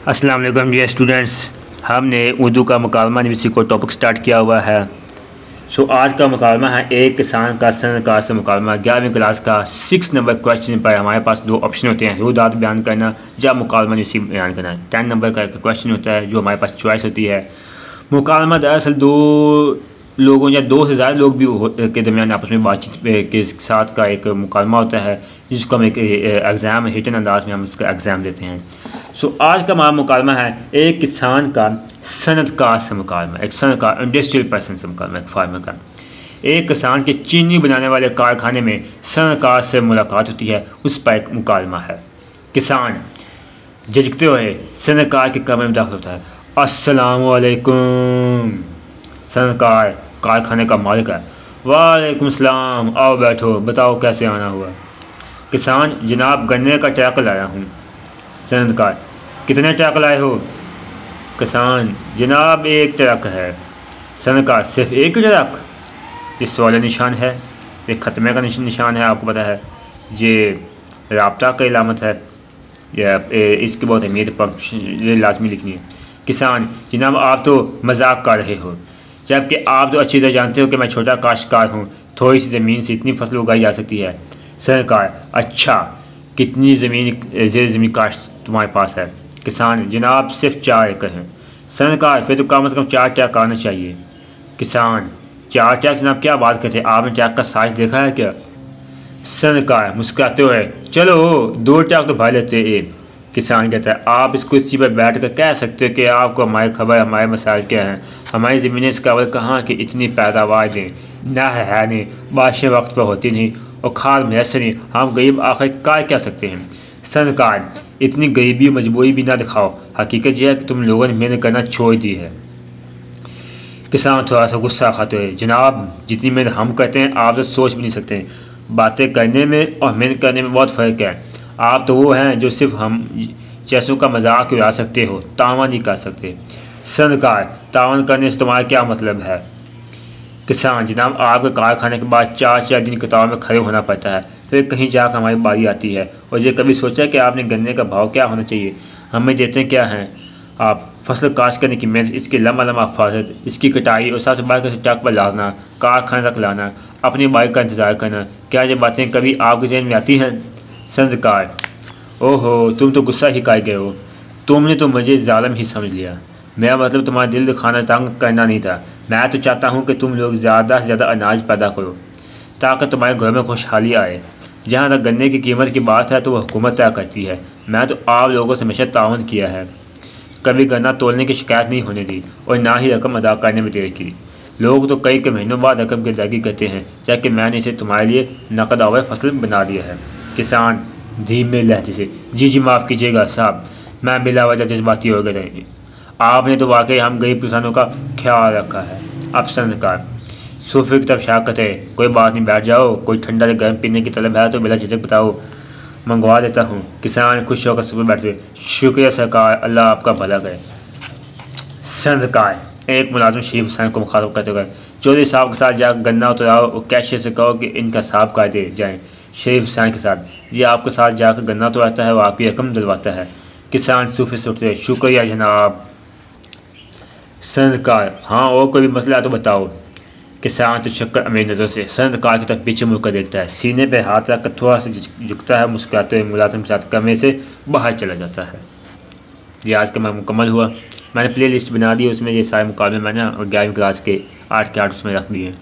अस्सलाम वालेकुम dear students, हमने उर्दू का मुकालमा निवीसी को टॉपिक स्टार्ट किया हुआ है। आज का मुकालमा है एक किसान का सनकार से मुकालमा। 11वीं क्लास का 6 नंबर क्वेश्चन पर हमारे पास दो ऑप्शन होते हैं, रुदात बयान करना या मुकालमा निवीसी बयान करना। 10 नंबर का एक क्वेश्चन होता है जो हमारे पास चॉइस होती है। मुकालमा दरअसल दो लोगों या दो से ज़्यादा लोग भी के दरमियान आपस में बातचीत के साथ का एक मुकालमा होता है, जिसको हम एक एग्ज़ाम रिटन अंदाज में हम उसका एग्ज़ाम देते हैं। आज का हमारा मुकालमा है एक किसान का सनतकार से मुकालमा, एक सनतकार इंडस्ट्रियल पर्सन से मुकालमा, एक फार्मर का। एक किसान के चीनी बनाने वाले कारखाने में सनतकार से मुलाकात होती है, उस पर एक मुकालमा है। किसान झिझकते हुए सनतकार के कमरे में दाखिल होता है। अस्सलामु अलैकुम। सनतकार कारखाने का मालिक है। वालेकुम सलाम, आओ बैठो, बताओ कैसे आना हुआ। किसान जनाब गन्ने का ट्रक लाया हूँ। सनतकार कितने ट्रक लाए हो? किसान जनाब एक ट्रक है। सनतकार सिर्फ एक ट्रक? ये सवाल निशान है, ये ख़त्मे का निशान है, आपको पता है ये राब्ता का इलामत है, या इसकी बहुत अहमियत पर ये लाजमी लिखनी है। किसान जनाब आप तो मजाक कर रहे हो, जबकि आप तो अच्छी तरह जानते हो कि मैं छोटा काश्तकार हूँ, थोड़ी सी ज़मीन से इतनी फसल उगाई जा सकती है। सनतकार अच्छा, कितनी ज़मीन ज़ेर ज़मीन काश्त तुम्हारे पास है? किसान जनाब सिर्फ 4 एकड़ हैं। सनतकार फिर तो कम से कम 4 ट्रक आना चाहिए। किसान 4 ट्रक जनाब क्या बात करते हैं, आपने ट्रक का साइज देखा है क्या? सनतकार मुस्कुराते हुए चलो 2 ट्रक तो भर लेते एक। किसान कहता है आप इस कुर्सी पर बैठ कर कह सकते हो कि आपको हमारी खबर, हमारे मसाइल क्या हैं, हमारी ज़मीनें इस काबिल कहाँ कि इतनी पैदावार दें, ना है नहीं, बारिशें वक्त पर होती नहीं और खाद मैसर नहीं, हम गरीब आखिर क्या सकते हैं। सनतकार इतनी गरीबी मजबूरी भी ना दिखाओ, हकीकत यह है कि तुम लोगों ने मेहनत करना छोड़ दी है। किसान थोड़ा सा गुस्सा खाते हुए जनाब जितनी मेहनत हम करते हैं आप तो सोच भी नहीं सकते, बातें करने में और मेहनत करने में बहुत फ़र्क है। आप तो वो हैं जो सिर्फ हम जैसों का मजाक उड़ा सकते हो, तावन नहीं कर सकते। सनतकार तावन करने से तुम्हारा क्या मतलब है? किसान जनाब आपके कारखाने के बाद 4 दिन कतार में खड़े होना पड़ता है, फिर कहीं जाकर हमारी बारी आती है, और ये कभी सोचा कि आपने गन्ने का भाव क्या होना चाहिए? हमें देते क्या हैं आप? फसल काश्त करने की मेहनत, इसकी लम्बा हिफाजत, इसकी कटाई और सबसे बड़ा से ट्रक पर लाना, कारखाने तक लाना, अपनी बाइक का इंतज़ार करना, क्या ये बातें कभी आपके जहन में आती हैं? सनतकार ओहो तुम तो गुस्सा ही कर गए हो, तुमने तो मुझे जालिम ही समझ लिया। मेरा मतलब तुम्हारा दिल दिखाना तंग करना नहीं था, मैं तो चाहता हूँ कि तुम लोग ज़्यादा से ज़्यादा अनाज पैदा करो ताकि तुम्हारे घर में खुशहाली आए। जहाँ तक गन्ने की कीमत की बात है तो वह हुकूमत तय करती है, मैं तो आप लोगों से हमेशा ताउन किया है, कभी गन्ना तोलने की शिकायत नहीं होने दी और ना ही रकम अदा करने में देर की। लोग तो कई महीनों बाद रकम की अदायगी करते हैं, जबकि मैंने इसे तुम्हारे लिए नकद आवर फसल बना दिया है। किसान धीमे लहजे से जी माफ़ कीजिएगा साहब, मैं बिला वजह जज्बाती हो गए, आपने तो वाकई हम गरीब किसानों का ख्याल रखा है। अब सनतकार सूफी की तरफ शाक करते कोई बात नहीं, बैठ जाओ, कोई ठंडा गर्म पीने की तलब है तो बिला झिझक बताओ, मंगवा देता हूँ। किसान खुश होकर सुबह बैठते शुक्रिया सरकार, अल्लाह आपका भला करे। सनतकार एक मुलाजिम शरीफ हुसैन को मुखातब करते हुए चौधरी साहब के साथ जाकर गन्ना उतराओ और कैशियर से कहो कि इनका साफ कर दे जाएँ। शरीफ हुसैन के साथ जी आपके साथ जाकर गन्ना उतराता है, वो आपकी रकम दिलवाता है। किसान सूफी से उठते शुक्रिया जनाब। सनतकार हाँ और कोई भी मसला है तो बताओ। किसान तो शक्कर अमीर नज़र से सनतकार की तरफ पीछे मुड़कर देखता है, सीने पे हाथ रखकर थोड़ा सा झुकता है, मुस्कुराते हुए मुलाजिम के साथ कमरे से बाहर चला जाता है। ये आज का मुकम्मल हुआ। मैंने प्ले लिस्ट बना दी, उसमें ये सारे मुकाबले मैंने 11वीं क्लास के 8 के 8 उसमें रख दिए।